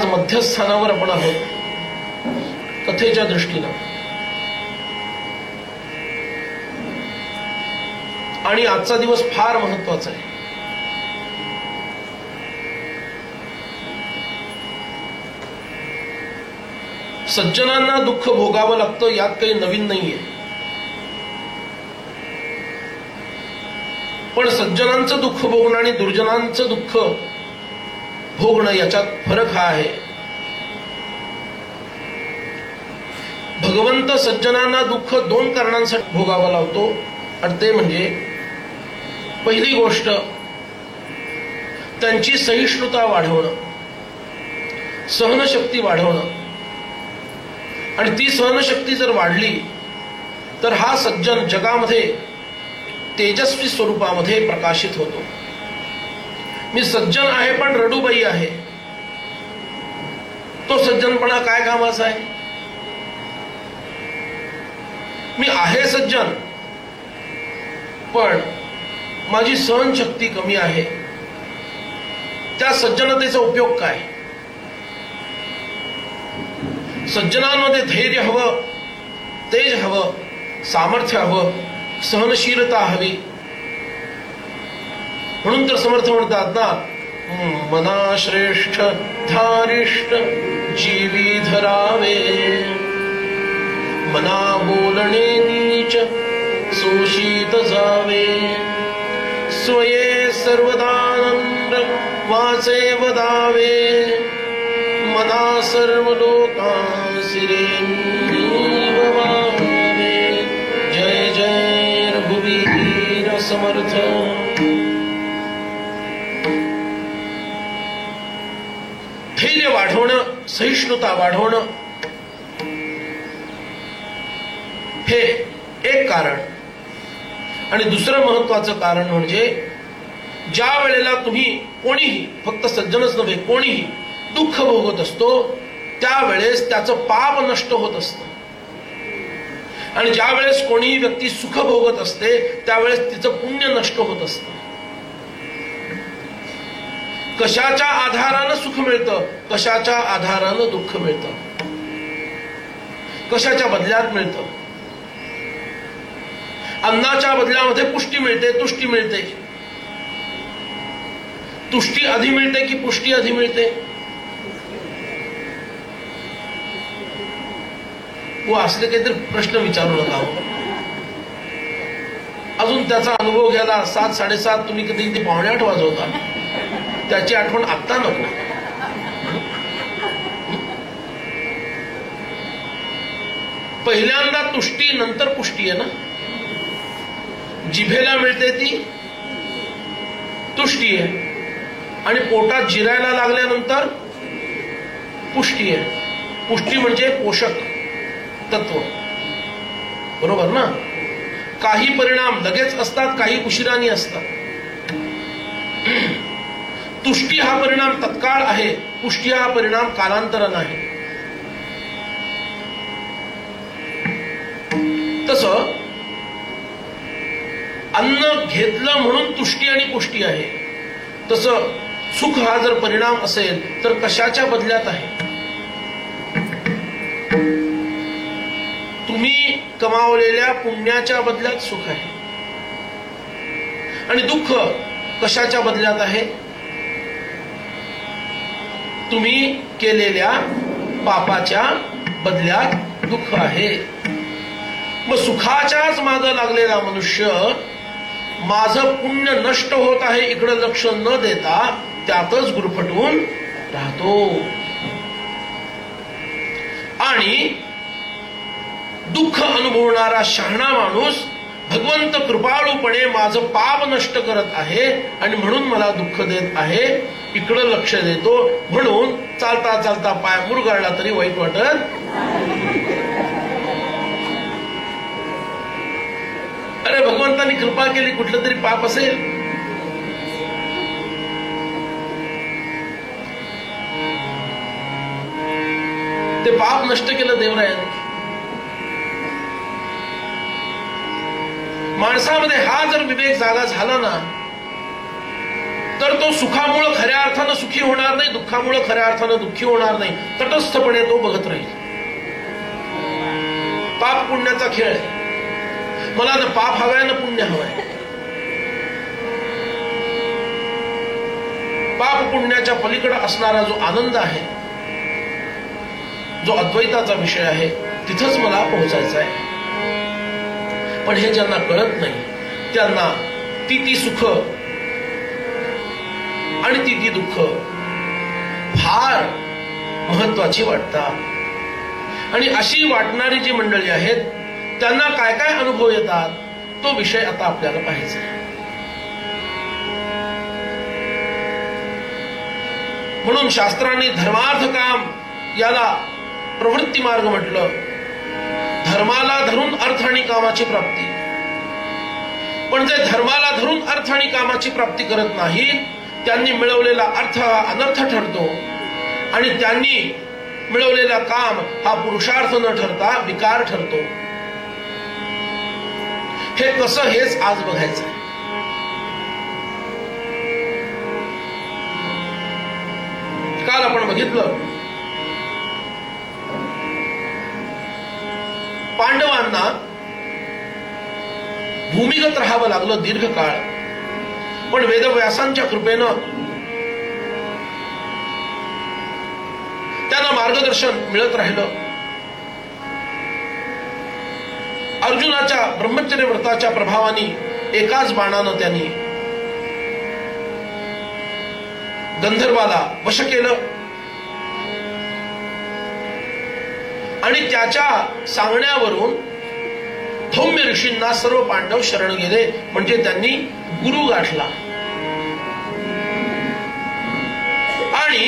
आज मध्यस्थानावर आपण आहोत कथेच्या दृष्टीनं. आणि आजचा दिवस फार महत्वाचा आहे. सज्जनांना दुःख भोगावं लागतं, यात काही नवीन नाहीये. पण सज्जनांचं दुःख भोगणं आणि दुर्जनांचं दुःख भोगणं याच्यात फरक हा आहे. भगवंत सज्जनांना दुःख दोन कारणांसाठी भोगावं लावतो. आणि ते म्हणजे पहिली गोष्ट त्यांची सहिष्णुता वाढवणं, सहनशक्ती वाढवणं. आणि ती सहनशक्ती जर वाढली तर हा सज्जन जगामध्ये तेजस्वी स्वरूपामध्ये प्रकाशित होतो. मी सज्जन आहे पण रडूबाई आहे, तो सज्जनपणा काय कामाचा आहे? मी आहे सज्जन पण माझी सहनशक्ती कमी आहे, त्या सज्जनतेचा उपयोग काय? सज्जनांमध्ये धैर्य हवं, तेज हवं, सामर्थ्य हवं, सहनशीलता हवी. म्हणून तर समर्थ म्हणतात ना, मना श्रेष्ठ धारिष्ट जीवी धरावे, मना बोलणे नीच शोषित जावे, स्वये सर्वदानंद वाचे वदावे, मना सर्व लोकांसिरे निववावे. जय जय रघुवीर समर्थ. धैर्य वाढवणं, सहिष्णुता वाढवणं हे एक कारण. आणि दुसरं महत्वाचं कारण म्हणजे ज्या वेळेला तुम्ही कोणीही, फक्त सज्जनच नव्हे कोणीही दुःख भोगत असतो त्यावेळेस त्याचं पाप नष्ट होत असतं. आणि ज्या वेळेस कोणीही व्यक्ती सुख भोगत असते त्यावेळेस तिचं पुण्य नष्ट होत असतं. कशाच्या आधारानं सुख मिळतं, कशाच्या आधारानं दुःख मिळतं, कशाच्या बदल्यात मिळतं? अन्नाच्या बदल्यामध्ये पुष्टी मिळते, तुष्टी मिळते. तुष्टी आधी मिळते की पुष्टी आधी मिळते? वो असले काहीतरी प्रश्न विचारू नका. अजून त्याचा अनुभव घ्यायला 7-7:30 तुम्ही कधी किती 7:45 वाजवता, त्याची आठवण आत्ता नको. पहिल्यांदा तुष्टी नंतर पुष्टी आहे ना. जिभेला मिळते ती तुष्टी आहे आणि पोटात जिरायला लागल्यानंतर पुष्टी आहे. पुष्टी म्हणजे पोषक तत्व, बरोबर ना. काही परिणाम लगेच असतात, काही उशिराने असतात. तुष्टी हा परिणाम तत्काळ आहे, पुष्टी हा परिणाम कालांतराने आहे. तसं अन्न घेतलं म्हणून तुष्टी आणि पुष्टी आहे, तसं सुख हा जर परिणाम असेल तर कशाच्या बदल्यात आहे? तुम्ही कमावलेल्या पुण्याच्या बदल्यात सुख आहे. आणि दुःख कशाच्या बदल्यात आहे? तुम्ही केलेल्या पापाच्या बदल्यात दुःख आहे. मग सुखाच्याच मागे लागलेला मनुष्य माझं पुण्य नष्ट होत आहे इकडे लक्ष न देता त्यातच गुरफटून राहतो. आणि दुःख अनुभवणारा शहाणा माणूस भगवंत कृपाळूपणे माझं पाप नष्ट करत आहे आणि म्हणून मला दुःख देत आहे इकडं लक्ष देतो. म्हणून चालता चालता पाय मुरगाळला तरी वाईट वाटत. अरे भगवंतानी कृपा केली, कुठलं तरी पाप असेल, ते पाप नष्ट केलं देवरायाने. माणसामध्ये हा जर विवेक जागा झाला ना तर तो सुखामुळं खऱ्या अर्थानं सुखी होणार नाही, दुःखामुळं खऱ्या अर्थानं दुःखी होणार नाही. तटस्थपणे तो बघत राहील. पाप पुण्याचा खेळ आहे. मला ना पाप हवाय ना पुण्य हवाय. पाप पुण्याच्या पलीकडे असणारा जो आनंद आहे, जो अद्वैताचा विषय आहे, तिथंच मला पोहोचायचं आहे. पण हे ज्यांना कळत नाही त्यांना ती सुख आणि ती दुःख फार महत्वाची वाटतात. आणि अशी वाटणारी जी मंडळी आहेत त्यांना काय काय अनुभव येतात तो विषय आता आपल्याला पाहायचा आहे. म्हणून शास्त्रांनी धर्मार्थ काम याला प्रवृत्ती मार्ग म्हटलं. धर्माला धरून अर्थ आणि कामाची प्राप्ती. पण जे धर्माला धरून अर्थ आणि कामाची प्राप्ती करत नाहीत त्यांनी मिळवलेला अर्थ हा अनर्थ ठरतो आणि त्यांनी मिळवलेला काम हा पुरुषार्थ न ठरता विकार ठरतो. हे कसं हेच आज बघायचं आहे. काल आपण बघितलं पांडवांना भूमिगत राहावं लागलं दीर्घकाळ. पण वेदव्यासांच्या कृपेनं त्यांना मार्गदर्शन मिळत राहिलं. अर्जुनाच्या ब्रह्मचर्य व्रताच्या प्रभावाने एकाच बाणानं त्यांनी गंधर्वाला वश केलं आणि त्याच्या सांगण्यावरून धौम्य ऋषींना सर्व पांडव शरण गेले. म्हणजे त्यांनी गुरु गाठला. आणि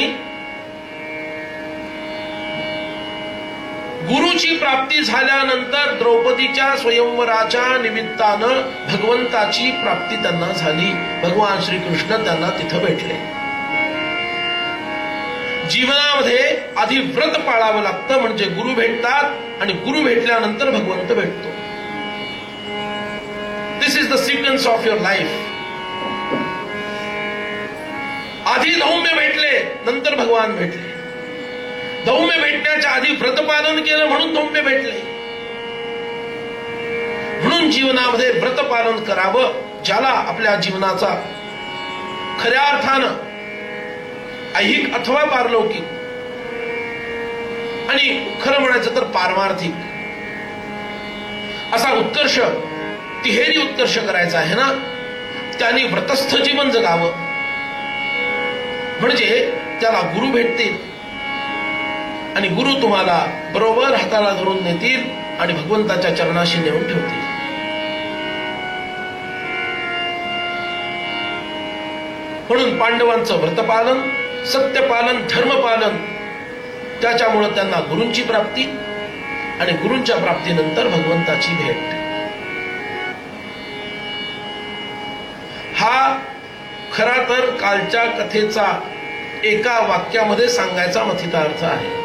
गुरुची प्राप्ती झाल्यानंतर द्रौपदीच्या स्वयंवराच्या निमित्तानं भगवंताची प्राप्ती त्यांना झाली. भगवान श्रीकृष्ण त्यांना तिथं भेटले. जीवनामध्ये आधी व्रत पाळावं लागतं म्हणजे गुरु भेटतात आणि गुरु भेटल्यानंतर भगवंत भेटतो. This is the sequence of your life. आधी धौम्य भेटले नंतर भगवान भेटले. धौम्य भेटण्याच्या आधी व्रतपालन केलं म्हणून धौम्य भेटले. म्हणून जीवनामध्ये व्रतपालन करावं. ज्याला आपल्या जीवनाचा खऱ्या अर्थानं ऐहिक अथवा पारलौकिक आणि खरं म्हणायचं तर पारमार्थिक असा उत्कर्ष, तिहेरी उत्कर्ष करायचा आहे ना, त्यांनी व्रतस्थ जीवन जगावं. म्हणजे त्याला गुरु भेटतील आणि गुरु तुम्हाला बरोबर हाताला धरून नेतील आणि भगवंताच्या चरणाशी नेऊन ठेवतील. म्हणून पांडवांचं व्रतपालन, सत्यपालन, धर्मपालन, त्याच्यामुळे त्यांना गुरूंची प्राप्ती आणि गुरूंच्या प्राप्तीनंतर भगवंताची भेट. हा खरा तर कालच्या कथेचा एका वाक्यामध्ये सांगायचा मथितार्थ आहे.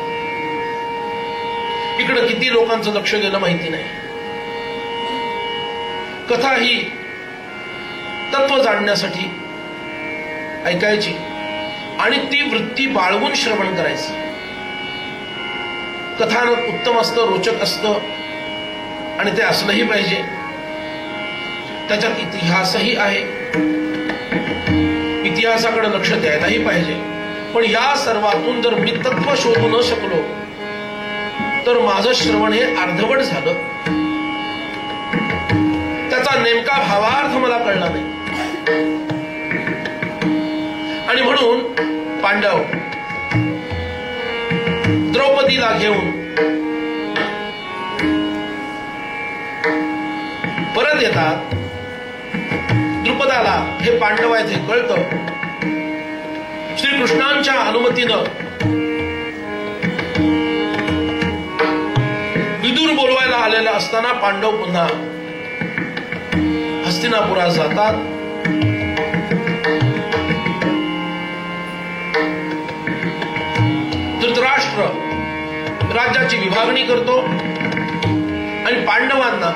इकडे किती लोकांचं लक्ष गेलं माहिती नाही. कथा ही तत्व जाणण्यासाठी ऐकायची आणि ती वृत्ती बाळगून श्रवण करायचं. कथानक उत्तम असतं, रोचक असतं आणि ते असलंही पाहिजे. त्याच्यात इतिहासही आहे, इतिहासाकडे लक्ष द्यायलाही पाहिजे. पण या सर्वातून जर मी तत्व शोधू न शकलो तर माझं श्रवण हे अर्धवट झालं. त्याचा नेमका भावार्थ मला कळला नाही. आणि म्हणून पांडव द्रौपदीला घेऊन परत येतात. द्रुपदाला हे पांडव आहेत हे कळतं. श्रीकृष्णांच्या अनुमतीनं विदुर बोलवायला आलेला असताना पांडव पुन्हा हस्तिनापुरात जातात. धृतराष्ट्र राज्याची विभागणी करतो आणि पांडवांना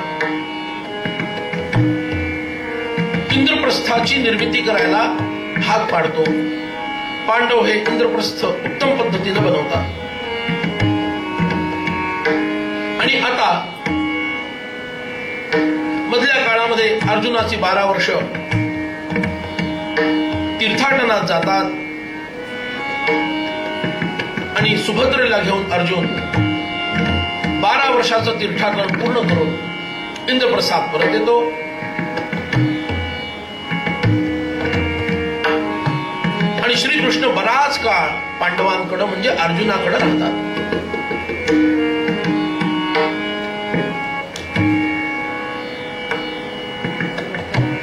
इंद्रप्रस्थाची निर्मिती करायला भाग पाडतो. पांडव हे इंद्रप्रस्थ उत्तम पद्धतीने बनवतात. आणि आता मधल्या काळामध्ये अर्जुनाची 12 वर्ष तीर्थाटनात जातात आणि सुभद्रेला घेऊन अर्जुन 12 वर्षाचं तीर्थाटन पूर्ण करून इंद्रप्रस्थात परत येतो. आणि श्रीकृष्ण बराच काळ पांडवांकडे म्हणजे अर्जुनाकडे राहतात.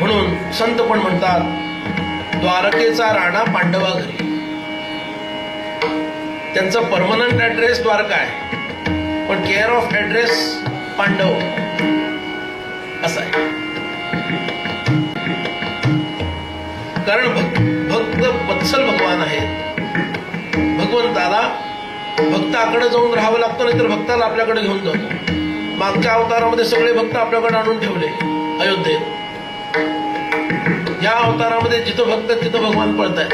म्हणून संत पण म्हणतात द्वारकेचा राणा पांडवा घरी. त्यांचा परमनंट ऍड्रेस द्वारका आहे, पण केअर ऑफ ऍड्रेस पांडव असा आहे. कारण भक्त वत्सल भगवान आहेत. भगवंताला भक्ताकडे जाऊन राहावं लागतं, नाहीतर भक्ताला आपल्याकडे घेऊन जातो. मागच्या अवतारामध्ये सगळे भक्त आपल्याकडे आणून ठेवले अयोध्येत. या अवतारामध्ये जिथं भक्त तिथं भगवान पळताय.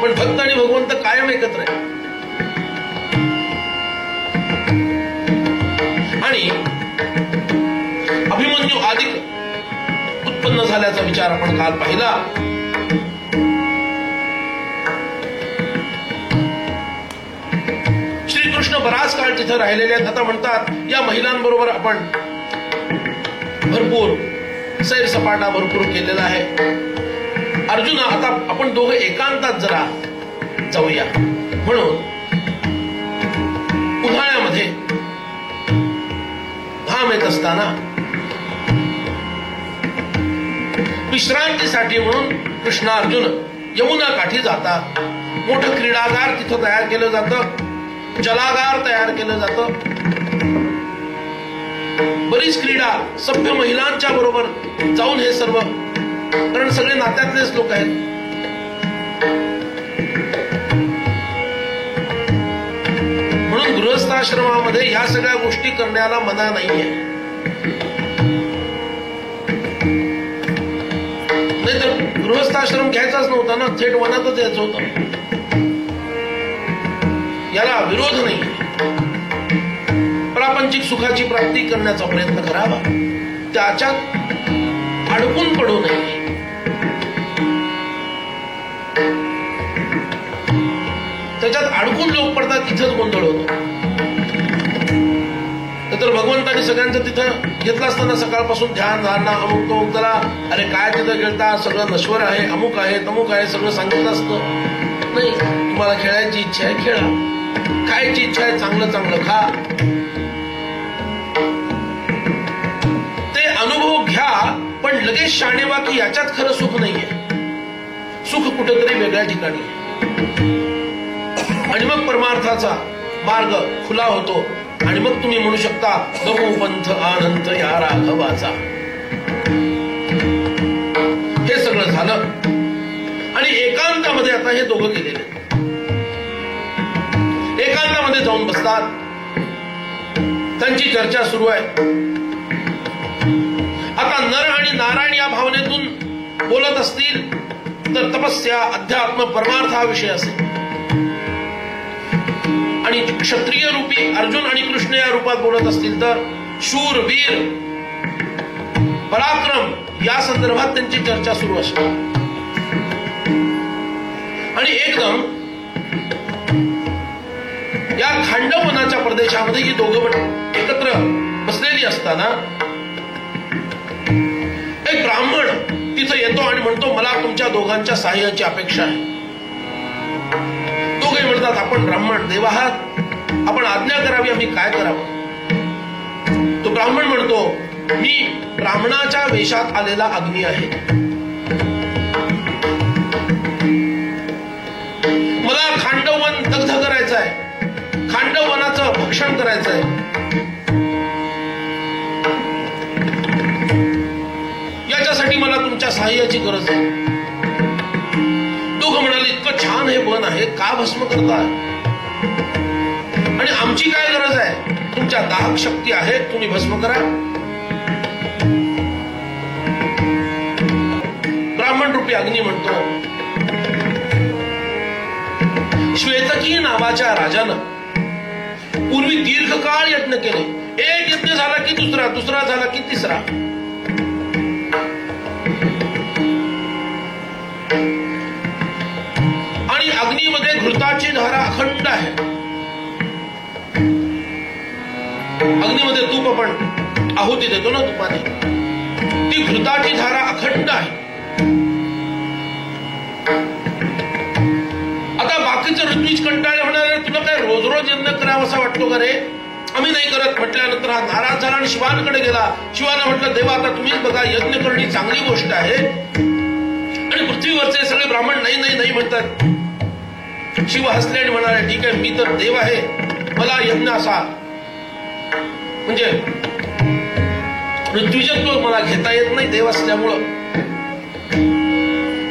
पण भक्त आणि भगवंत कायम एकत्र आहे. आणि अभिमन्यू अधिक उत्पन्न झाल्याचा विचार आपण काल पाहिला. श्रीकृष्ण बराच काळ तिथं राहिलेले आहेत. आता म्हणतात या महिलांबरोबर आपण भरपूर सैरसपाटा भरपूर केलेला आहे. अर्जुना आता आपण दोघं एकांतात जरा जाऊया. म्हणून उन्हाळ्यामध्ये घाम येत असताना विश्रांतीसाठी म्हणून कृष्ण अर्जुन यमुना काठी जातात. मोठं क्रीडागार तिथं तयार केलं जातं, जलागार तयार केलं जातं. बरीच क्रीडा सभ्य महिलांच्या बरोबर जाऊन हे सर्व, कारण सगळे नात्यातलेच लोक आहेत. म्हणून गृहस्थाश्रमामध्ये ह्या सगळ्या गोष्टी करण्याला मना नाहीये. नाहीतर गृहस्थाश्रम घ्यायचाच नव्हता ना, थेट वनातच यायचं होतं. याला विरोध नाही. प्रापंचिक सुखाची प्राप्ती करण्याचा प्रयत्न करावा, त्याच्यात अडकून पडू नये. त्याच्यात अडकून लोक पडतात, तिथंच गोंधळ होतो. तर भगवंतांनी सगळ्यांचं तिथं घेतलं असताना सकाळपासून ध्यान धारणा अमुक तो त्याला अरे काय तिथं खेळता, सगळं नश्वर आहे, अमुक आहे तमुक आहे, सगळं सांगितलं असतं. नाही, तुम्हाला खेळायची इच्छा आहे खेळा, खायची इच्छा आहे चांगलं चांगलं खा, ते अनुभव घ्या. पण लगेच शाणेवा की याच्यात खरं सुख नाहीये. सुख कुठेतरी वेगळ्या ठिकाणी आहे. आणि मग परमार्थाचा मार्ग खुला होतो. आणि मग तुम्ही म्हणू शकता नमो पंथ आनंद या राघवाचा. हे सगळं झालं आणि एकांतामध्ये आता हे दोघं गेलेले. एकांतामध्ये जाऊन बसतात. त्यांची चर्चा सुरू आहे. आता नर आणि नारायण या भावनेतून बोलत असतील तर तपस्या, अध्यात्म, परमार्थ हा विषय असेल. आणि क्षत्रिय रूपी अर्जुन आणि कृष्ण या रूपात बोलत असतील तर शूर, वीर, पराक्रम या संदर्भात त्यांची चर्चा सुरू असते. आणि एकदम या खांडवनाच्या प्रदेशामध्ये ही दोघं एकत्र बसलेली असताना एक ब्राह्मण तिथं येतो आणि म्हणतो मला तुमच्या दोघांच्या सहाय्याची अपेक्षा आहे. दोघे म्हणतात आपण ब्राह्मण देव आहात, आपण आज्ञा करावी, आम्ही काय करावं. तो ब्राह्मण म्हणतो मी ब्राह्मणाच्या वेशात आलेला अग्नी आहे. मला खांडववन दग्ध करायचं आहे, खांडववनाचं भक्षण करायचं आहे. याच्यासाठी मला तुमच्या सहाय्याची गरज आहे. दोघं म्हणाले इतकं छान हे वन आहे, का भस्म करता? आणि आमची काय गरज आहे? तुमच्या दाहक शक्ती आहे, तुम्ही भस्म करा. ब्राह्मण रूपी अग्नी म्हणतो, श्वेतकी नावाच्या राजानं पूर्वी दीर्घकाळ यज्ञ केले. एक यज्ञ झाला की दुसरा, दुसरा झाला की तिसरा. आणि अग्नीमध्ये घृताची धारा अखंड आहे. अग्नीमध्ये तूप आपण आहुती देतो ना तुपाने, ती घृताची धारा अखंड आहे. आता बाकीचं ऋत्विज कंटाळे होणार, तुला काय रोज रोज यज्ञ करावं असा वाटतो का रे? आम्ही नाही करत म्हटल्यानंतर हा नाराज झाला आणि शिवांकडे गेला. शिवानं म्हटलं, देवा आता तुम्हीच बघा, यज्ञ करणे चांगली गोष्ट आहे. आणि पृथ्वीवरचे सगळे ब्राह्मण नाही नाही नाही म्हणतात. शिव हसले आणि म्हणाले, ठीक आहे, मी तर देव आहे, मला यज्ञ असा म्हणजे ऋत्विजत्व मला घेता येत नाही देव असल्यामुळं.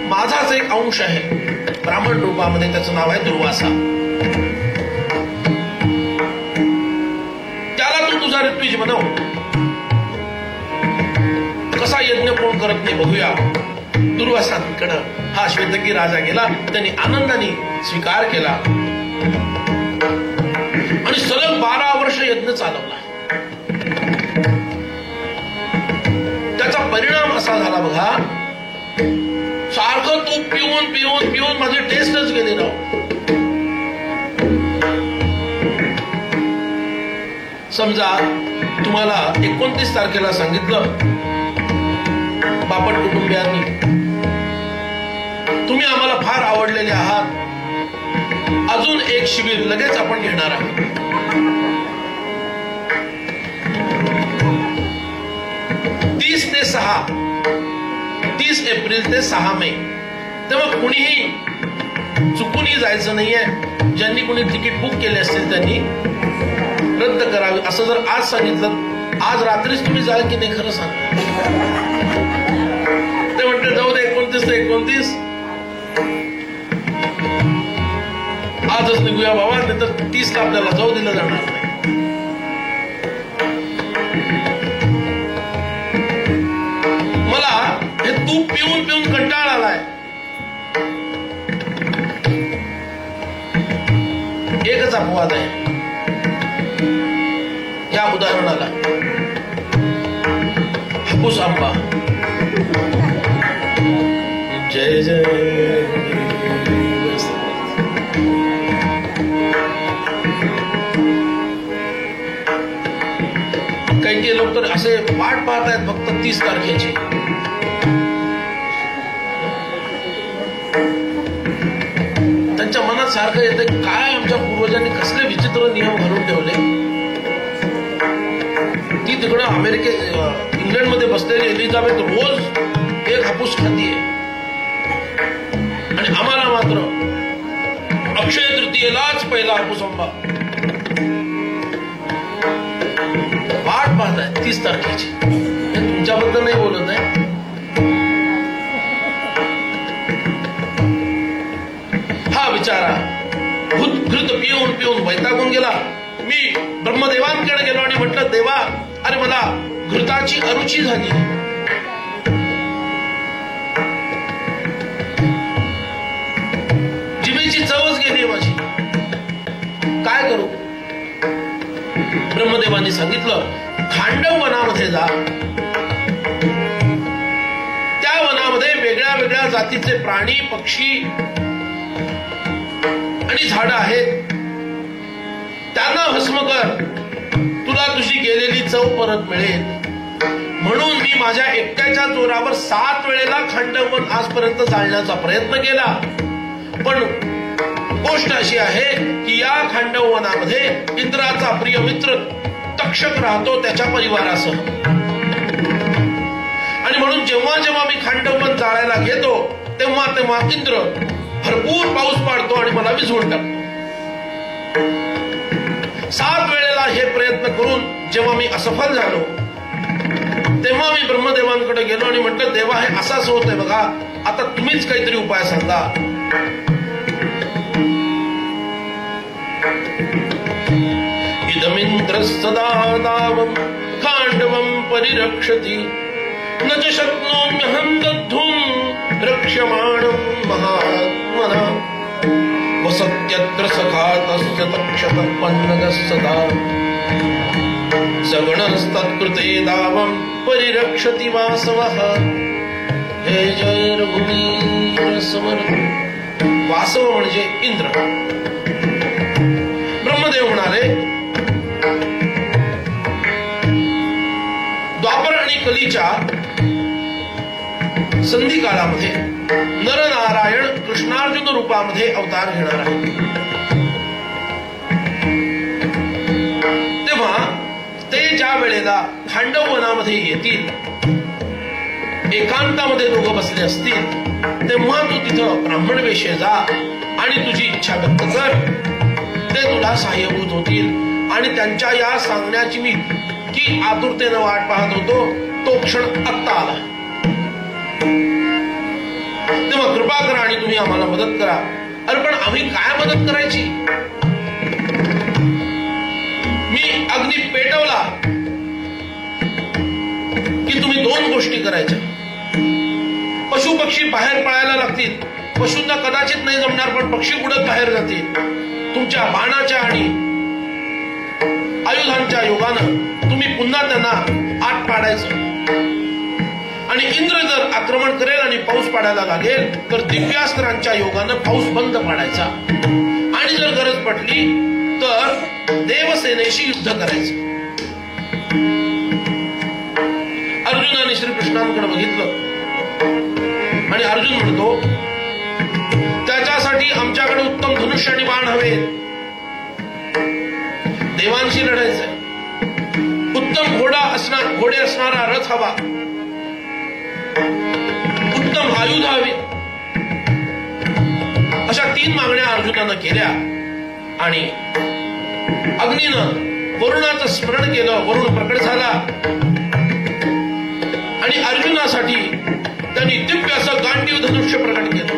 माझाच एक अंश आहे ब्राह्मण रूपामध्ये, त्याचं नाव आहे दुर्वासा. त्याला तू तुझा ऋत्विज बनव. कसा यज्ञ कोण करत नाही बघूया. दुर्वासांकडे हा श्वेतकी राजा गेला. त्यांनी आनंदाने स्वीकार केला आणि सलग 12 वर्ष यज्ञ चालवला. त्याचा परिणाम असा झाला बघा, सारखं तूप पिऊन पिऊन पिऊन माझी टेस्टच गेली ना. समजा तुम्हाला 29 तारखेला सांगितलं बापट कुटुंबियांनी, तुम्ही आम्हाला फार आवडलेले आहात, अजून एक शिबिर लगेच आपण घेणार आहोत. 30 एप्रिल ते 6 मे, तेव्हा कुणीही चुकूनही जायचं नाहीये. ज्यांनी कोणी तिकीट बुक केले असतील त्यांनी रद्द करावे. असं जर आज सांगितलं, आज रात्रीच तुम्ही जाल की नाही खरं सांग. ते म्हणते जाऊ दे 29 ते 29 आजच निघूया बाबा, नाही तर 30ला आपल्याला जाऊ दिलं जाणार नाही. मला हे तूप पिऊन पिऊन कंटाळा आलाय. एकच अपवाद आहे या उदाहरणाला, हापूस आंबा. जय जय. काही लोक तर असे वाट पाहत आहेत फक्त 30 तारखेची. त्यांच्या मनात सारखं येतं, काय आमच्या पूर्वजांनी कसले विचित्र नियम घालून ठेवले. ती तिकडं इंग्लंडमध्ये बसलेली एलिझाबेथ रोज एक हापूस खातीये आणि आम्हाला मात्र अक्षय तृतीयेलाच पहिला हापूस आंबा. वाट पाहताय 30 तारखेची. तुमच्याबद्दल नाही बोलत आहे. हा बिचारा घृत पिऊन पिऊन वैतागून गेला. मी ब्रह्मदेवांकडे गेलो आणि म्हटलं, देवा अरे मला घृताची अरुची झाली. जिभेची चवच गेली माझी, काय करू. ब्रह्मदेवांनी सांगितलं, खांडव वनामध्ये जा. त्या वनामध्ये वेगळ्या वेगळ्या जातीचे प्राणी, पक्षी आणि झाडं आहेत. त्यांना भस्म कर, तुला तुझी गेलेली चव परत मिळेल. म्हणून मी माझ्या एकट्याच्या जोरावर 7 वेळेला खांडव वन आजपर्यंत जाळण्याचा प्रयत्न केला. पण गोष्ट अशी आहे की या खांडव वनामध्ये इंद्राचा प्रिय मित्र तक्षक राहतो त्याच्या परिवारासह. आणि म्हणून जेव्हा जेव्हा मी खांडव वन जाळायला घेतो तेव्हा तेव्हा इंद्र भरपूर पाऊस पाडतो आणि मला विझवून टाकतो. 7 वेळेला हे प्रयत्न करून जेव्हा मी असफल झालो तेव्हा मी ब्रह्मदेवांकडे गेलो आणि म्हटलं, देवा हे असंच होत आहे बघा, आता तुम्हीच काहीतरी उपाय सांगा. इदमिंद्र सदा दावं खांडवं परिरक्षति न च शक्नोम्यहं दद्धुं रक्ष्यमाणं महात्मना वसत्यत्र सखा तस्य तक्षतः पन्नगः सदा सगणस्तत्कृते दावं परिरक्षति वासवः. जय जय रघुवीर समर्थ. वासव म्हणजे इंद्र. ब्रह्मदेव म्हणाले, द्वापर आणि कलीच्या संधी काळामध्ये नरनारायण कृष्णार्जुन रूपामध्ये अवतार घेणार आहे. तेव्हा ते ज्या वेळेला खांडव वनामध्ये येतील, एकांतामध्ये दोघं बसले असतील, तेव्हा तू तिथं ब्राह्मण वेशे जा आणि तुझी इच्छा व्यक्त कर. ते तुला सहाय्यभूत होतील. आणि त्यांच्या या सांगण्याची मी की आतुरतेनं वाट पाहत होतो, तो क्षण आत्ता आला. तेव्हा कृपा करा आणि तुम्ही आम्हाला मदत करा. अरे पण आम्ही काय मदत करायची? मी अग्नी पेटवला की तुम्ही दोन गोष्टी करायच्या. पशु पक्षी बाहेर पळायला लागतील. पशूंना कदाचित नाही जमणार, पण पक्षी उडत बाहेर जातील. तुमच्या बाणाच्या आणि आयुधांच्या योगानं तुम्ही पुन्हा त्यांना आत पाडायचं. आणि इंद्र जर आक्रमण करेल आणि पाऊस पाडायला लागेल तर दिव्यास्त्रांच्या योगानं पाऊस बंद पाडायचा. आणि जर गरज पडली तर देवसेनेशी युद्ध करायचं. अर्जुनाने श्रीकृष्णांकडे बघितलं आणि अर्जुन म्हणतो, त्याच्यासाठी आमच्याकडे उत्तम धनुष्य आणि बाण हवे. देवांशी लढायचंय. उत्तम घोडे असणारा रथ हवा. उत्तम आयुध हवे. अशा 3 मागण्या अर्जुनानं केल्या. आणि अग्नीनं वरुणाचं स्मरण केलं. वरुण प्रकट झाला आणि अर्जुनासाठी त्यांनी दिव्य असं गांडीव धनुष्य प्रकट केलं.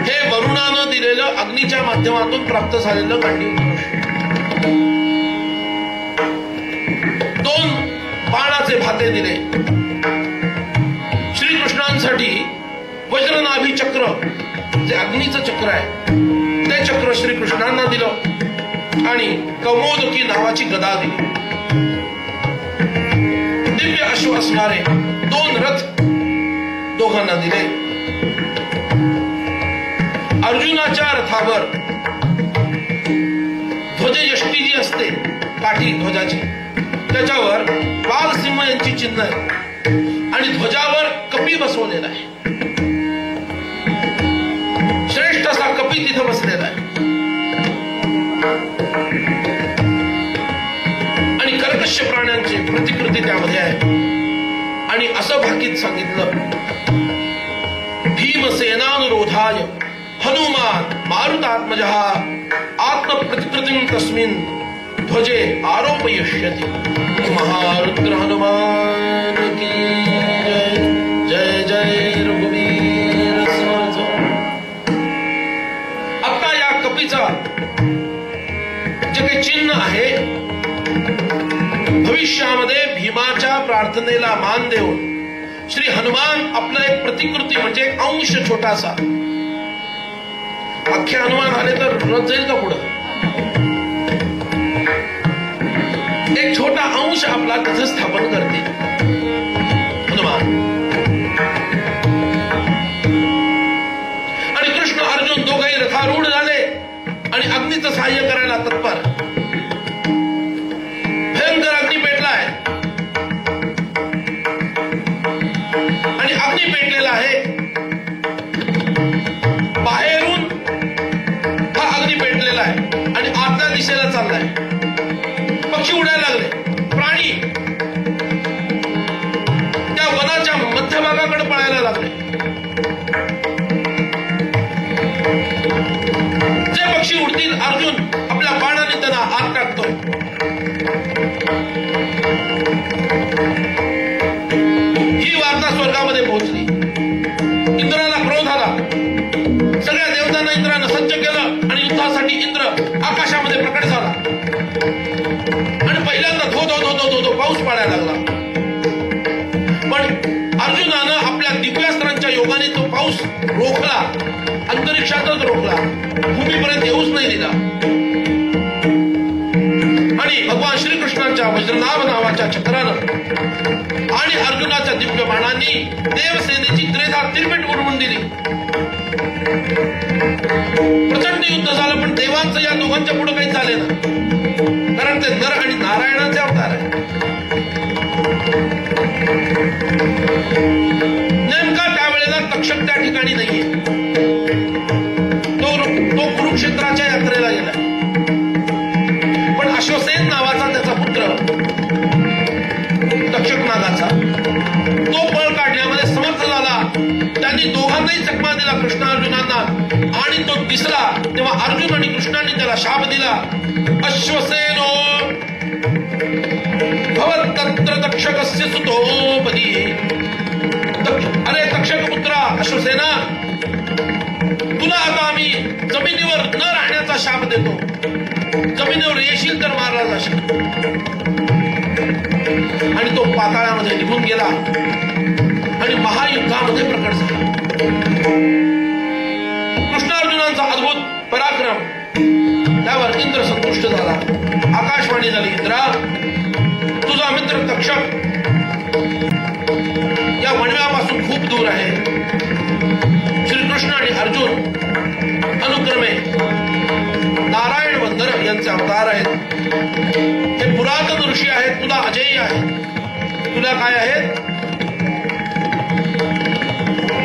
हे वरुणानं दिलेलं अग्नीच्या माध्यमातून प्राप्त झालेलं गांडीव धनुष्य. 2 बाणाचे भाते दिले. श्रीकृष्णांसाठी वज्रनाभी चक्र, जे अग्नीचं चक्र आहे, ते चक्र श्रीकृष्णांना दिलं. आणि कौमोदकी नावाची गदा दिली. दिव्य अश्व असणारे 2 रथ दोघांना दिले. अर्जुनाच्या रथावर ध्वजयष्टी जी असते, काठी ध्वजाची, त्याच्यावर वाघ सिंह यांची चिन्ह आहे. आणि ध्वजावर कपी बसवलेला आहे. श्रेष्ठ असा कपी तिथं बसलेला आहे. आणि कर्कश प्राण्यांची प्रतिकृती त्यामध्ये आहे. आणि असं भाकीत सांगितलं, भीमसेनानुरोधाय हनुमान मारुतात्मजः आत्मप्रतिकृतिं तस्मिन् ध्वजे आरोपयिष्यति. महारुद्र हनुमान की जय. जय जय रघुवीर समर्थ. आता या कपीचा जे काही चिन्ह आहे, भविष्यामध्ये भीमाच्या प्रार्थनेला मान देऊन श्री हनुमान आपलं एक प्रतिकृती म्हणजे एक अंश छोटासा, अख्खे हनुमान आले तर रथ जाईल का पुढं? एक छोटा अंश आपला तिथं स्थापन करते हनुमान. आणि कृष्ण अर्जुन दोघंही रथारूढ झाले आणि अग्नीचं सहाय्य करायला तत्पर. भयंकर अग्नी पेटलाय आणि अग्नी पेटलेला आहे. बाहेरून हा अग्नी पेटलेला आहे आणि आतल्या दिशेला चाललाय. पक्षी उडायला लागले. प्राणी त्या वनाच्या मध्यभागाकडे पळायला लागले. जे पक्षी उडतील अर्जुन आपल्या बाणाने त्यांना आत टाकतोय. ही वार्ता स्वर्गामध्ये पोहोचली. इंद्राला क्रोध आला. सगळ्या देवतांना इंद्रानं सज्ज केलं आणि युद्धासाठी इंद्र आकाशामध्ये प्रकट झाला. आणि पहिल्यांदा धो धो धो धो धो धो पाऊस पाडायला लागला. रोखला, अंतरिक्षातच रोखला, भूमीपर्यंत येऊच नाही दिला. आणि भगवान श्रीकृष्णांच्या वज्रनाभ नावाच्या चक्रानं आणि अर्जुनाच्या दिव्य बाणांनी देवसेनेची त्रेधा तिरमिट उडवून दिली. प्रचंड युद्ध झालं, पण देवांचं या दोघांच्या पुढे काही झाले ना, कारण ते नर आणि नारायणाचे अवतार आहे. नेमका त्यावेळेला तक्षक त्या ठिकाणी नाहीये, तो कुरुक्षेत्राच्या यात्रेला गेला. पण अश्वसेन नावाचा त्याचा पुत्र तक्षक नागाचा तो पळ काढण्यामध्ये समर्थ झाला. त्यांनी दोघांनाही चकमा दिला, कृष्ण अर्जुनांना, आणि तो दिसला तेव्हा अर्जुन आणि कृष्णांनी त्याला शाप दिला. अश्वसेनो भवत्तत्र तक्षकस्य सुतोपदी. अरे तक्षक पुत्रा अश्वसेना, तुला आता आम्ही जमिनीवर न राहण्याचा शाप देतो. जमिनीवर येशील तर मारला जाशील. आणि तो पाताळामध्ये निघून गेला आणि महायुद्धामध्ये प्रकट झाला. कृष्ण अर्जुनांचा अद्भुत पराक्रम त्यावर इंद्र संतुष्ट झाला. आकाशवाणी झाली, इंद्रा, तुझा मित्र तक्षक या वणव्यापासून खूप दूर आहे. श्रीकृष्ण आणि अर्जुन अनुक्रमे नारायण वंदन यांचे अवतार आहेत. हे पुरातन ऋषी आहेत, तुला अजय्य आहेत. तुला काय आहेत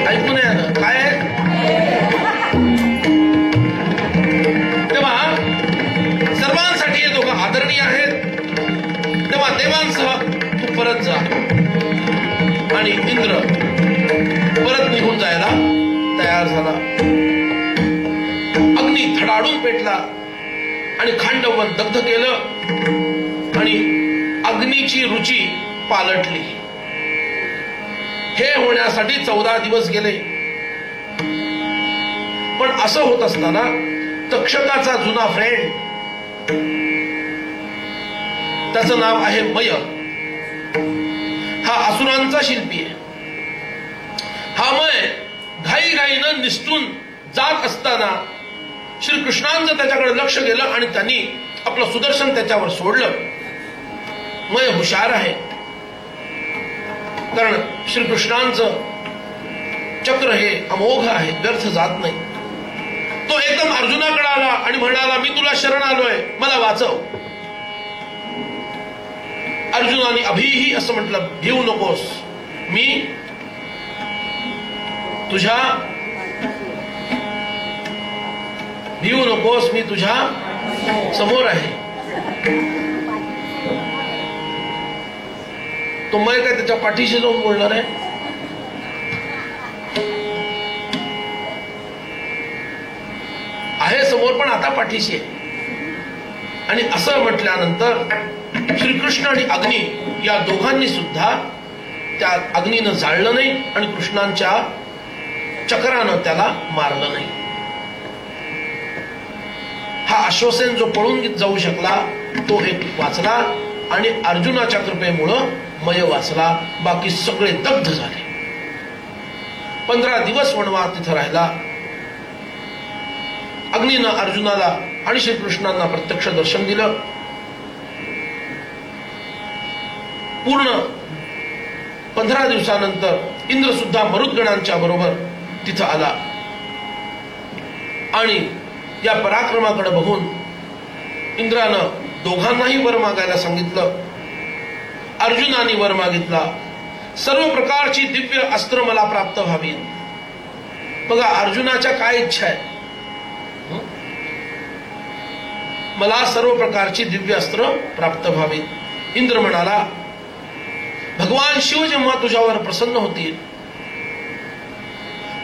ऐकून आहे काय आहेत? तेव्हा सर्वांसाठी हे दोघं आदरणीय आहेत. तेव्हा देवांसह तू परत जा. आणि इंद्र परत निघून जायला तयार झाला. अग्नी थडाडून पेटला आणि खांडवन दग्ध केलं आणि अग्नीची रुची पालटली. हे होण्यासाठी 14 दिवस गेले. पण असं होत असताना तक्षकाचा जुना फ्रेंड, त्याचं नाव आहे मय, हा असुरांचा शिल्पी आहे. हा मय घाईघाईनं निसटून जात असताना श्रीकृष्णांचं त्याच्याकडे लक्ष गेलं आणि त्यांनी आपलं सुदर्शन त्याच्यावर सोडलं. मय हुशार आहे, कारण श्रीकृष्णांचं चक्र हे अमोघ आहे, व्यर्थ जात नाही. तो एकदम अर्जुनाकडे आला आणि म्हणाला, मी तुला शरण आलोय, मला वाचव. अर्जुनाने अभिही असं म्हटलं, भिवू नकोस, मी तुझ्या भिवू नकोस, मी तुझ्या समोर आहे. तो मय काय त्याच्या पाठीशी जाऊन बोलणार आहे? आहे समोर, पण आता पाठीशी आहे. आणि असं म्हटल्यानंतर श्रीकृष्ण आणि अग्नी या दोघांनी सुद्धा त्या अग्नीनं जाळलं नाही आणि कृष्णांच्या चक्रानं त्याला मारलं नाही. हा अश्वसेन जो पळून जाऊ शकला तो एक वाचला आणि अर्जुनाच्या कृपेमुळं मय वाचला. बाकी सगळे दग्ध झाले. 15 दिवस वणवा तिथं राहिला. अग्नीनं अर्जुनाला आणि श्रीकृष्णांना प्रत्यक्ष दर्शन दिलं. पूर्ण 15 दिवसानंतर इंद्र सुद्धा मरुद्गणांच्या बरोबर तिथं आला आणि या पराक्रमाकडे बघून इंद्रानं दोघांनाही वर मागायला सांगितलं. अर्जुनाने वर मागितला, सर्व प्रकारची दिव्य अस्त्र मला प्राप्त व्हावी. बघा अर्जुनाच्या काय इच्छा आहे, मला सर्व प्रकारची दिव्य अस्त्र प्राप्त व्हावी. इंद्र म्हणाला, भगवान शिव जेव्हा तुझ्यावर प्रसन्न होतील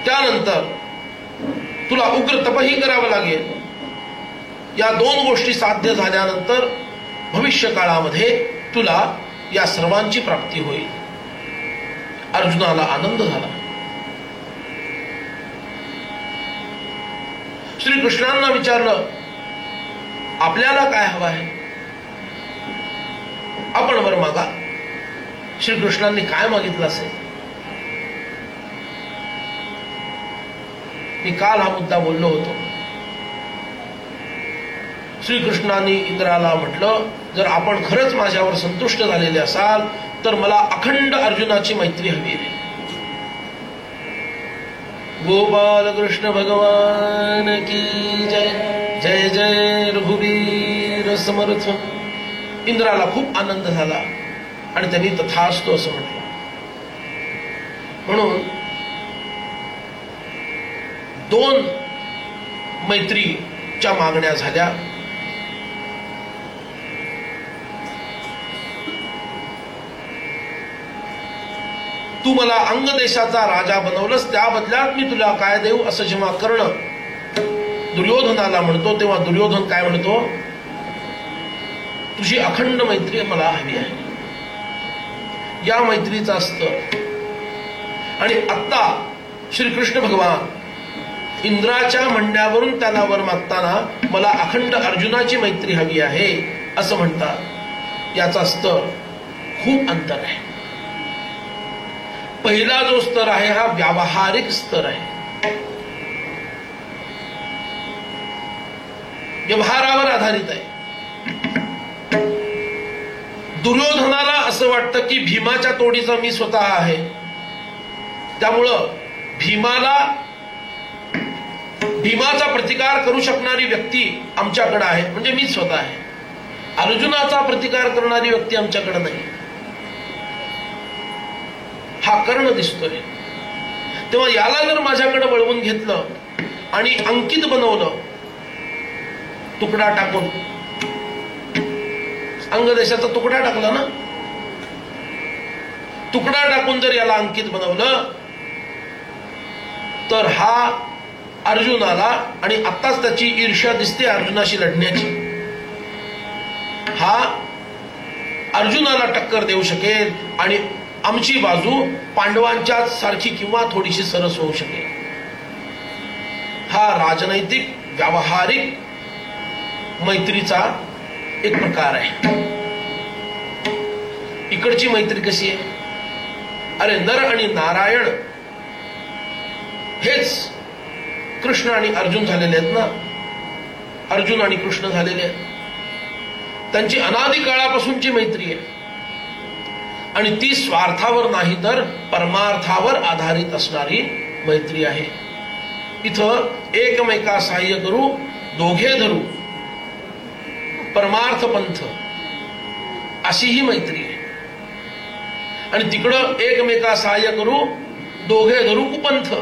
त्यानंतर तुला उग्र तपही करावं लागेल. या 2 गोष्टी साध्य झाल्यानंतर भविष्य काळामध्ये तुला या सर्वांची प्राप्ती होईल. अर्जुनाला आनंद झाला. श्रीकृष्णांना विचारलं, आपल्याला काय हवं आहे, आपण वर मागा. श्रीकृष्णांनी काय मागितलं असेल? मी काल हा मुद्दा बोललो होतो. श्रीकृष्णाने इंद्राला म्हटलं, जर आपण खरंच माझ्यावर संतुष्ट झालेले असाल तर मला अखंड अर्जुनाची मैत्री हवी आहे. गोपाल कृष्ण भगवान की जय. जय जय रघुवीर समर्थ. इंद्राला खूप आनंद झाला आणि त्यांनी तथास्तु असं म्हटलं. म्हणून 2 मैत्रीच्या मागण्या झाल्या. तू मला अंग देशाचा राजा बनवलंस, त्या बदल्यात मी तुला काय देऊ, असं जेव्हा कर्ण दुर्योधनाला म्हणतो तेव्हा दुर्योधन काय म्हणतो, तुझी अखंड मैत्री मला हवी आहे. या मैत्रीचा स्तर. आणि आता श्रीकृष्ण भगवान इंद्राच्या म्हणण्यावरून त्याला वर मागताना मला अखंड अर्जुनाची मैत्री हवी आहे असं म्हणतात. याचा स्तर खूप अंतर आहे. पहिला जो स्तर आहे हा व्यावहारिक स्तर आहे, व्यवहारावर आधारित आहे. दुर्योधनाला असं वाटतं की भीमाच्या तोडीचा मी स्वतः आहे, त्यामुळं भीमाचा प्रतिकार करू शकणारी व्यक्ती आमच्याकडे आहे, म्हणजे मीच स्वतः आहे. अर्जुनाचा प्रतिकार करणारी व्यक्ती आमच्याकडे नाही. हा कर्ण दिसतोय. तेव्हा याला जर माझ्याकडे वळवून घेतलं आणि अंकित बनवलं, तुकडा टाकून, अंगदेशाचा तुकडा टाकला ना, तुकडा टाकून जर याला अंकित बनवलं तर हा अर्जुनाला, आणि आत्ताच त्याची ईर्ष्या दिसते अर्जुनाशी लढण्याची, हा अर्जुनाला टक्कर देऊ शकेल आणि आमची बाजू पांडवांच्या सारखी किंवा थोडीशी सरस होऊ शकेल. हा राजनैतिक व्यावहारिक मैत्रीचा एक प्रकार आहे. इकडची मैत्री कशी आहे? अरे नर आणि नारायण हेच कृष्ण आणि अर्जुन झालेले आहेत ना. अर्जुन आणि कृष्ण झालेले आहेत. त्यांची अनादी काळापासूनची मैत्री आहे आणि ती स्वार्थावर नाही तर परमार्थावर आधारित असणारी मैत्री आहे. इथं एकमेका सहाय्य करू, दोघे धरू, परमार्थ पंथ, अशी ही मैत्री आहे. आणि तिकडं एकमेका सहाय्य करू, दोघे धरू कुपंथ,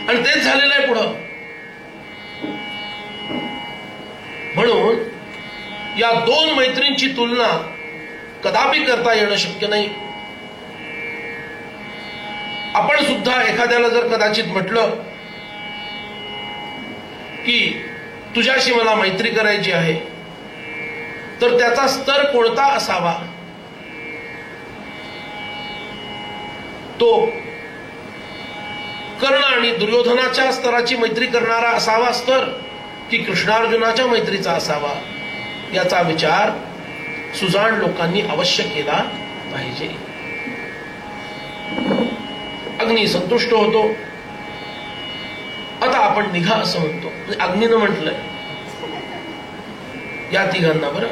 आणि तेच झालेलं आहे पुढं. म्हणून या 2 मैत्रींची तुलना कदापि करता येणं शक्य नाही. आपण सुद्धा एखाद्याला जर कदाचित म्हटलं की तुझ्याशी मला मैत्री करायची आहे, तर त्याचा स्तर कोणता असावा? तो कर्ण आणि दुर्योधनाच्या स्तराची मैत्री करणारा असावा स्तर, की कृष्णार्जुनाच्या मैत्रीचा असावा? याचा विचार सुजाण लोकांनी अवश्य केला पाहिजे. अग्नी संतुष्ट होतो. आता आपण निघा असं म्हणतो. अग्नीनं म्हटलंय या तिघांना, बरं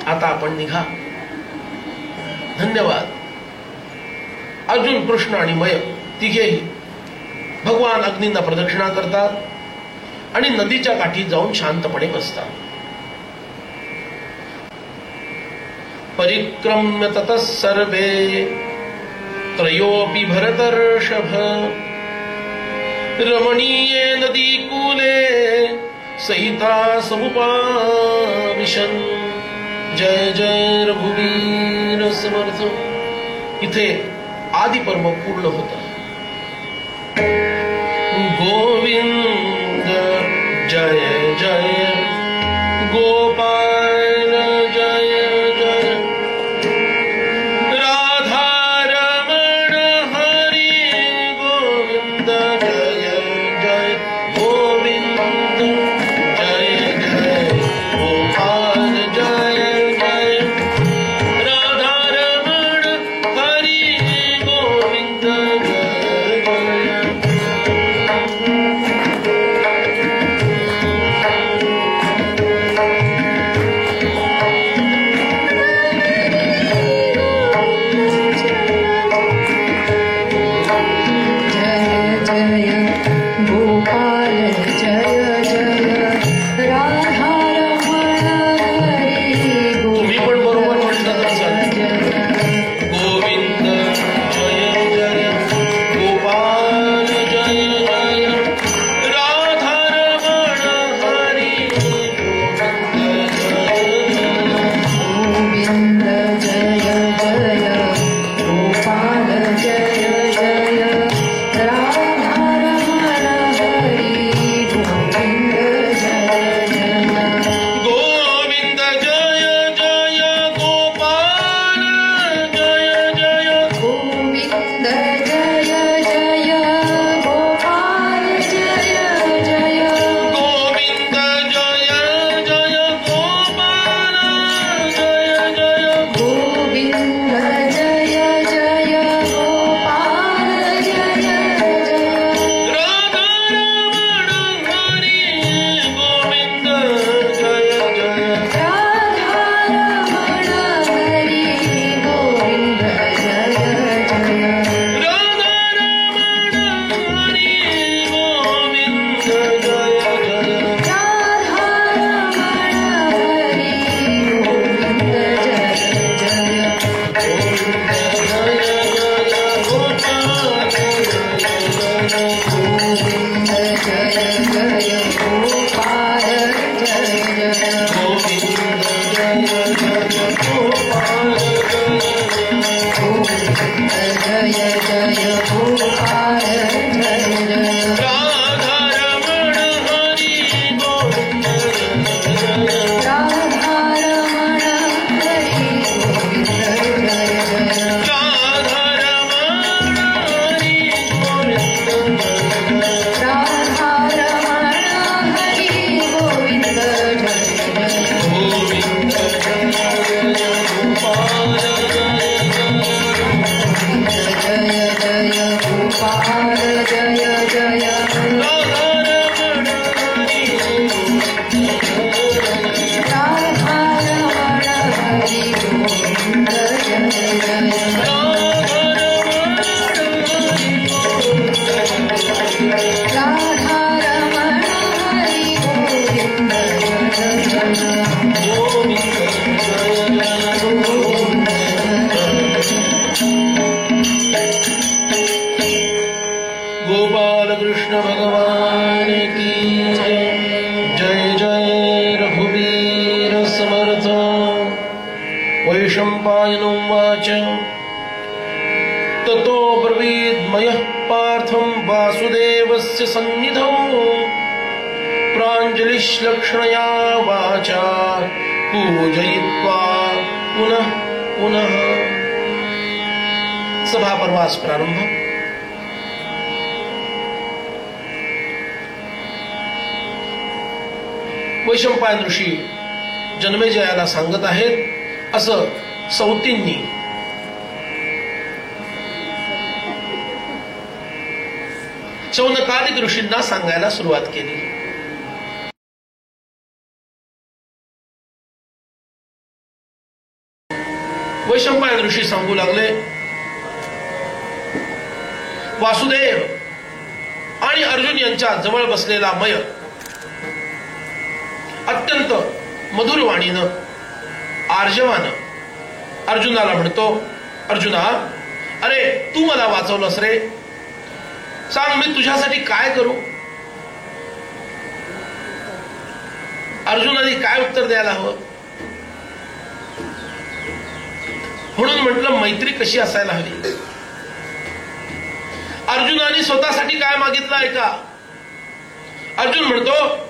आता आपण निघा. धन्यवाद. अर्जुन, कृष्ण आणि मय तिघेही भगवान अग्नींना प्रदक्षिणा करतात आणि नदीच्या काठी जाऊन शांतपणे बसतात. परिक्रम्य ततः सर्वे त्रयोपि भरतर्षभ रमणीये नदीकूले सहिता समुपाविशन्. जय जय रघुवीर समर्थ. इथे आदि पर्व पूर्ण होतं. गोविंद जय जय गोपाल जय जय राधा रमण हरी गोविंद जय जय गोविंद जय जय गोपाल जय जय राधा रमण हरी गोविंद जय श्रीकृष्णदेवरायनुवाच ततो ब्रवीद्मयः पार्थं वासुदेवस्य सन्निधौ प्राञ्जलिश्लक्ष्णया वाचा पूजयित्वा पुनः पुनः। सभापर्वास प्रारंभ। वैशंपायन ऋषी जन्मेजयाला सांगत आहेत असं सौतींनी शौनकादिक ऋषींना सांगायला सुरुवात केली। वैशंपायन ऋषी सांगू लागले, वासुदेव आणि अर्जुन यांच्या जवळ बसलेला मय अत्यंत मधुर वाणीनं आर्जवानं अर्जुनाला म्हणतो, अर्जुना, अरे तू मला वाचवलंस रे, सांग मी तुझ्यासाठी काय करू? अर्जुनाने काय उत्तर द्यायला हवं? म्हणून म्हटलं मैत्री कशी असायला हवी। अर्जुनाने स्वतःसाठी काय मागितलं आहे का? अर्जुन म्हणतो,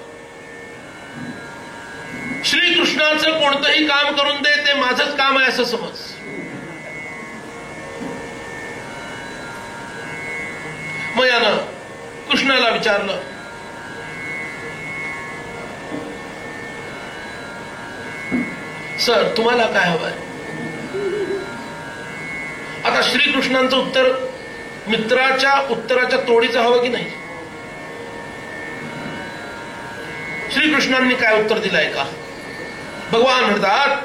श्रीकृष्णाचं कोणतंही काम करून दे, ते माझंच काम आहे असं समज। मयानं कृष्णाला विचारलं, सर तुम्हाला काय हवंय? आता श्रीकृष्णांचं उत्तर मित्राच्या उत्तराच्या तोडीचं हवं की नाही? श्रीकृष्णांनी काय उत्तर दिलंय का? भगवान म्हणतात,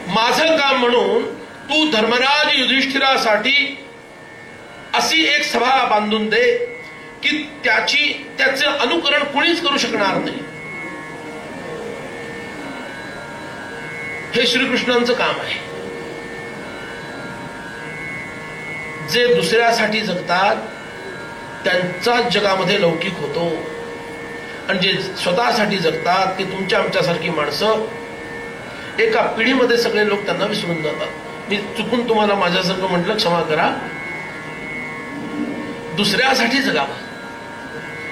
माझं काम म्हणून तू धर्मराज युधिष्ठिरासाठी अशी एक सभा बांधून दे की त्याचं अनुकरण कुणीच करू शकणार नाही। हे श्रीकृष्णांचं काम आहे। जे दुसऱ्यासाठी जगतात त्यांचा जगामध्ये लौकिक होतो, आणि जे स्वतःसाठी जगतात ते तुमच्या आमच्यासारखी माणसं एका पिढीमध्ये सगळे लोक त्यांना विसरून जातात। मी चुकून तुम्हाला माझ्यासारखं म्हटलं, क्षमा करा। दुसऱ्यासाठी जगावं।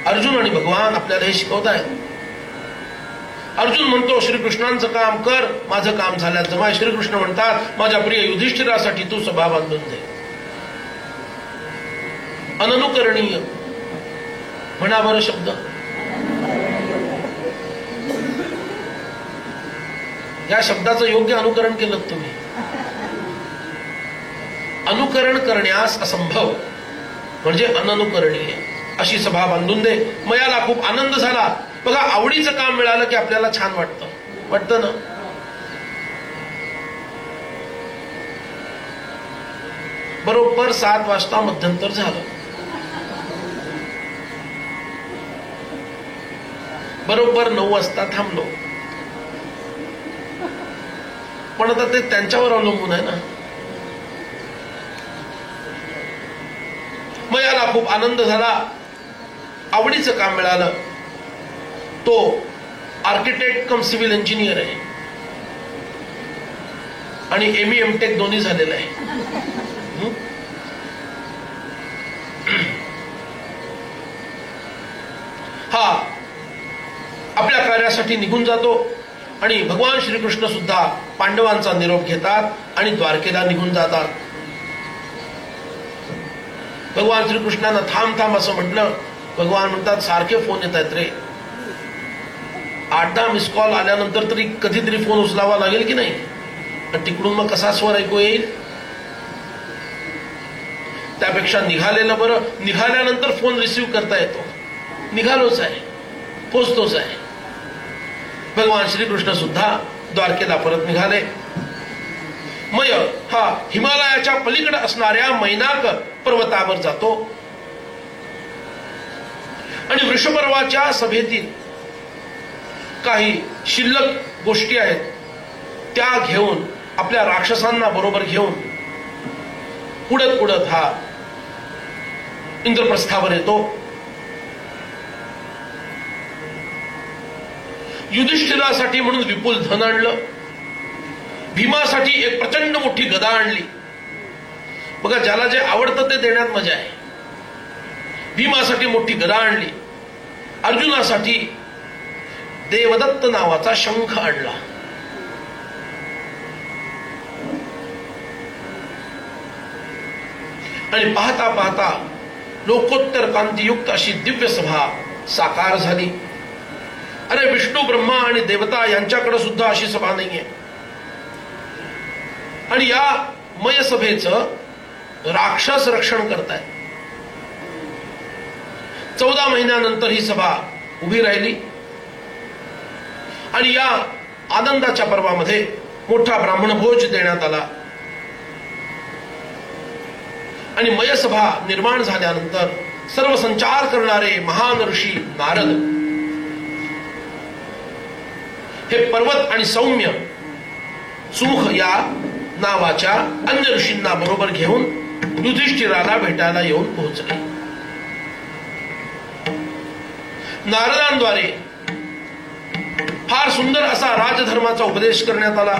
अर्जुन आणि भगवान आपल्याला हे शिकवत आहेत। अर्जुन म्हणतो, श्रीकृष्णांचं काम कर, माझं काम झाल्यात जमाय। श्रीकृष्ण म्हणतात, माझ्या प्रिय युधिष्ठिरासाठी तू सभा बांधून दे। अननुकरणीय म्हणा बरं शब्द। या शब्दाचं योग्य अनुकरण केलं तुम्ही। अनुकरण करण्यास असंभव म्हणजे अननुकरणीय अशी सभा बांधून दे। मयाला खूप आनंद झाला। बघा, आवडीचं काम मिळालं की आपल्याला छान वाटतं ना। बरोबर 7 वाजता मध्यंतर झालं। बरोबर 9 वाजता थांबलो। पण आता ते त्यांच्यावर अवलंबून आहे ना। मयाला खूप आनंद झाला, आवडीचं काम मिळालं। तो आर्किटेक्ट कम सिव्हिल इंजिनियर आहे आणि ME MTech दोन्ही झालेलं आहे। हा आपल्या कार्यासाठी निघून जातो आणि भगवान श्रीकृष्ण सुद्धा पांडवांचा निरोप घेतात आणि द्वारकेला निघून जातात। भगवान श्रीकृष्णांना थांब थांब असं म्हटलं। भगवान म्हणतात, सारखे फोन येत आहेत रे, 8-10 मिस कॉल आल्यानंतर तरी कधीतरी फोन उचलावा लागेल की नाही? आणि तिकडून मग कसा स्वर ऐकू येईल? त्यापेक्षा निघालेलं बरं। निघाल्यानंतर फोन रिसीव्ह करता येतो। निघालोच आहे, पोचतोच आहे। भगवान श्रीकृष्ण सुद्धा द्वारकेला परत निघाले। मय हा हिमालयाच्या पलीकडे असणाऱ्या मैनाक पर्वतावर जातो आणि वृषपर्वाच्या सभेतील काही शिल्लक गोष्टी आहेत त्या घेऊन आपल्या राक्षसांना बरोबर घेऊन पुढत पुढत हा इंद्रप्रस्थावर येतो। युधिष्ठिरासाठी म्हणून विपुल धन आणलं। भीमासाठी एक प्रचंड मोठी गदा आणली. बघा, ज्याला जे आवडतं ते देण्यात मजा आहे. भीमासाठी मोठी गदा आणली. अर्जुनासाठी देवदत्त नावाचा शंख आणला. आणि पाहता पाहता लोकोत्तर कांतीयुक्त अशी दिव्य सभा साकार झाली. अरे, विष्णू, ब्रह्मा आणि देवता यांच्याकडे सुद्धा अशी सभा नाहीये. आणि या मय सभेचं राक्षस रक्षण करताय. 14 महिन्यानंतर ही सभा उभी राहिली. आणि या आनंदाच्या पर्वामध्ये मोठा ब्राह्मण भोज देण्यात आला. आणि मयसभा निर्माण झाल्यानंतर सर्व संचार करणारे महान ऋषी नारद हे पर्वत आणि सौम्य सुमुख या नावाच्या अन्य ऋषींना बरोबर घेऊन युधिष्ठिराला भेटायला येऊन पोहोचले. नारदांद्वारे फार सुंदर असा राजधर्माचा उपदेश करण्यात आला.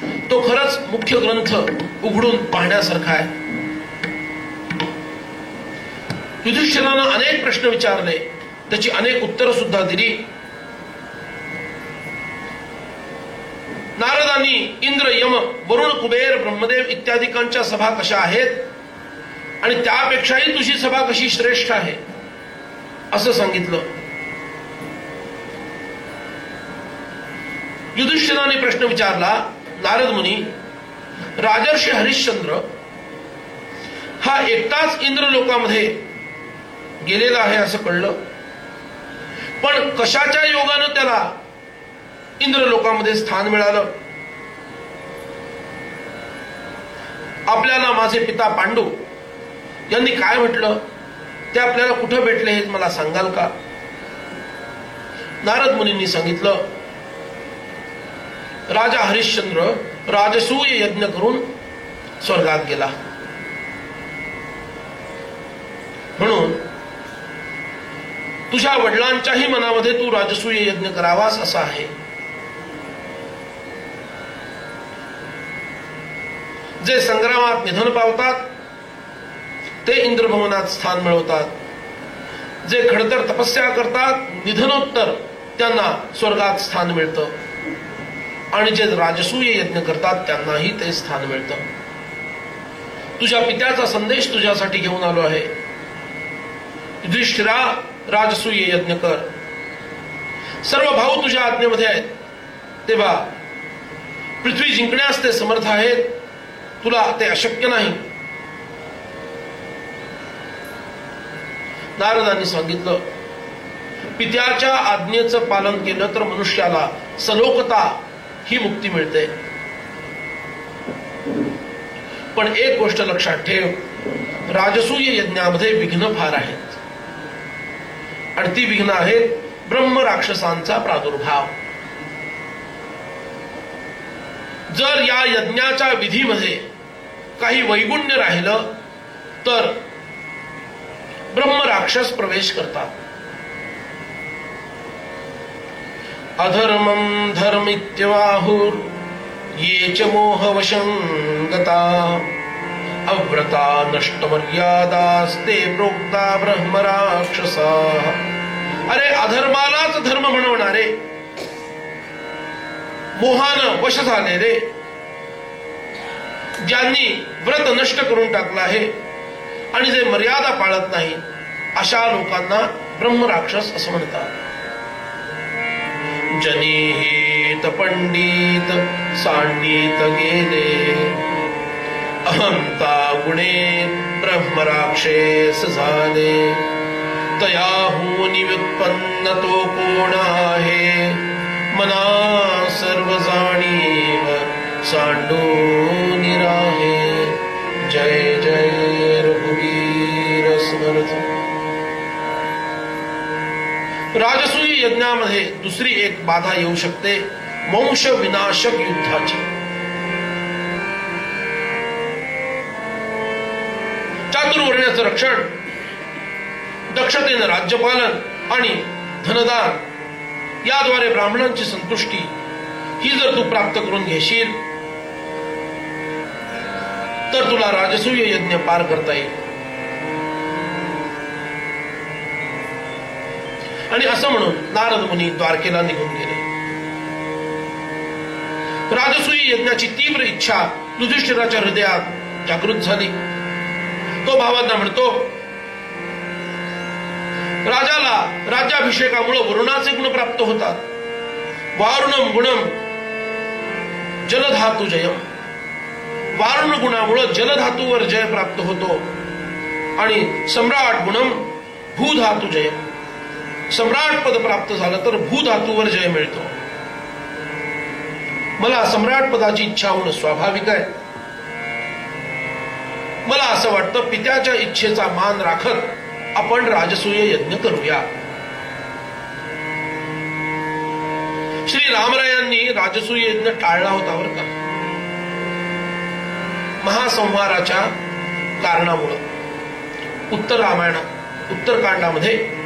तो खरंच मुख्य ग्रंथ उघडून पाहण्यासारखा आहे. युधिष्ठिरानं अनेक प्रश्न विचारले, त्याची अनेक उत्तरं सुद्धा दिली. नारदांनी इंद्र, यम, वरुण, कुबेर, ब्रह्मदेव इत्यादिकांच्या सभा कशा आहेत आणि त्यापेक्षाही तुझी सभा कशी श्रेष्ठ आहे असं सांगितलं. युधिष्ठिराने प्रश्न विचारला, नारद मुनी, राजर्षी हरिश्चंद्र हा एकटाच इंद्रलोकामध्ये गेलेला आहे असं कळलं, पण कशाच्या योगानं त्याला इंद्रलोकामध्ये स्थान मिळालं? आपल्याला माझे पिता पांडू यांनी काय म्हटलं ते आपल्याला कुठं भेटले हे मला सांगाल का? नारद मुनींनी सांगितलं, राजा हरिश्चंद्र राजसूय यज्ञ करून स्वर्गात गेला. म्हणून तुझ्या वडिलांच्याही मनामध्ये तू राजसूय यज्ञ करावास असा आहे. जे संग्रामात निधन पावतात ते इंद्रभवनात स्थान मिळवतात. जे खडतर तपस्या करतात निधनोत्तर त्यांना स्वर्गात स्थान मिळतं. आणि जे राजसूय यज्ञ करतात त्यांनाही ते स्थान मिळतं. तुझ्या पित्याचा संदेश तुझ्यासाठी घेऊन आलो आहे. युधिष्ठिरा, राजसूय यज्ञ कर. सर्व भाऊ तुझ्या आज्ञेमध्ये आहेत, तेव्हा पृथ्वी जिंकण्यास ते समर्थ आहेत. तुला ते अशक्य नाही. नारदांनी सांगितलं, पित्याच्या आज्ञेचं पालन केलं तर मनुष्याला सलोकता ही मुक्ती मिळते. पण एक गोष्ट लक्षात ठेव, राजसूय यज्ञामध्ये विघ्न फार आहेत. आणि ती विघ्न आहेत ब्रह्म राक्षसांचा प्रादुर्भाव. जर या यज्ञाच्या विधीमध्ये काही वैगुण्य राहिलं तर ब्रह्म राक्षस प्रवेश करतात. अधर्मं धर्मित्यवाहुर ये च मोहवशं गता अव्रता नष्टमर्यादास्ते प्रोक्ता ब्रह्म राक्षसा. अरे, अधर्मालाच धर्म म्हणवणारे, मोहानं वश झालेले, ज्यांनी व्रत नष्ट करून टाकलं आहे आणि जे मर्यादा पाळत नाही अशा लोकांना ब्रह्म राक्षस असं म्हणतात. जनीहित पंडित सांडित गेले अहंता गुणे ब्रह्म राक्षस झाले. तयाहून व्युत्पन्न तो कोण आहे मना सर्व जाणीव सांडून राहे. जय जय रघुवीर समर्थ. राजसूय यज्ञामध्ये दुसरी एक बाधा येऊ शकते, वंश विनाशक युद्धाची. चातुर्वर्ण्याचं रक्षण, दक्षतेनं राज्यपालन आणि धनदान याद्वारे ब्राह्मणांची संतुष्टी ही जर तू प्राप्त करून घेशील तर तुला राजसूय यज्ञ पार करता येईल. आणि असं म्हणून नारद मुनी द्वारकेला निघून गेले. राजसूय यज्ञाची तीव्र इच्छा युधिष्ठिराच्या हृदयात जागृत झाली. तो भावांना म्हणतो, राजाला राज्याभिषेकामुळे वरुणाचे गुण प्राप्त होतात. वारुणम गुणम जलधातू जयम. वारुण गुणामुळे जलधातूवर जय प्राप्त होतो. आणि सम्राट गुणम भूधातू जयम. सम्राट पद प्राप्त झालं तर भूधातूवर जय मिळतो. मला सम्राट पदाची इच्छा होणं स्वाभाविक आहे. मला असं वाटतं पित्याच्या इच्छेचा मान राखत आपण राजसूय यज्ञ करूया. श्री रामरायांनी राजसूय यज्ञ टाळला होता बरं का, महासंहाराच्या कारणामुळं. उत्तर रामायणात उत्तरकांडामध्ये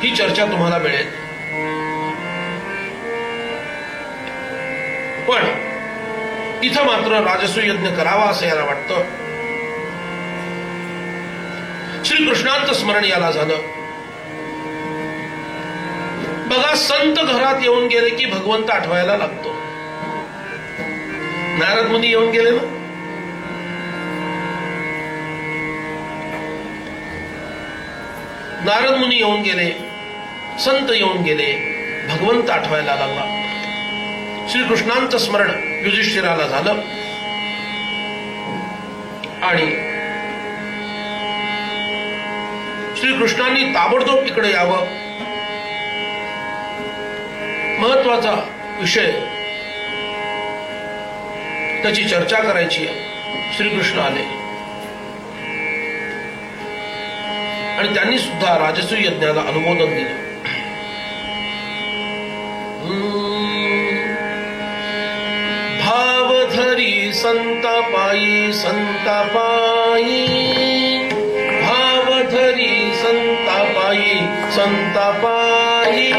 ही चर्चा तुम्हाला मिळेल. पण इथं मात्र राजसूय यज्ञ करावा असं याला वाटतं. श्रीकृष्णांचं स्मरण याला झालं. बघा, संत घरात येऊन गेले की भगवंत आठवायला लागतो. नारद मुनी येऊन गेले ना, नारद मुनी येऊन गेले, संत येऊन गेले, भगवंत आठवायला लागला. श्रीकृष्णांचं स्मरण युधिष्ठिराला झालं. आणि श्रीकृष्णांनी ताबडतोब इकडे यावं. महत्वाचा विषय, त्याची चर्चा करायची आहे. श्रीकृष्ण आले आणि त्यांनी सुद्धा राजसूय यज्ञाला अनुमोदन दिलं. भावधरी संतापायी संतापायी, भावधरी संतापायी संतापायी,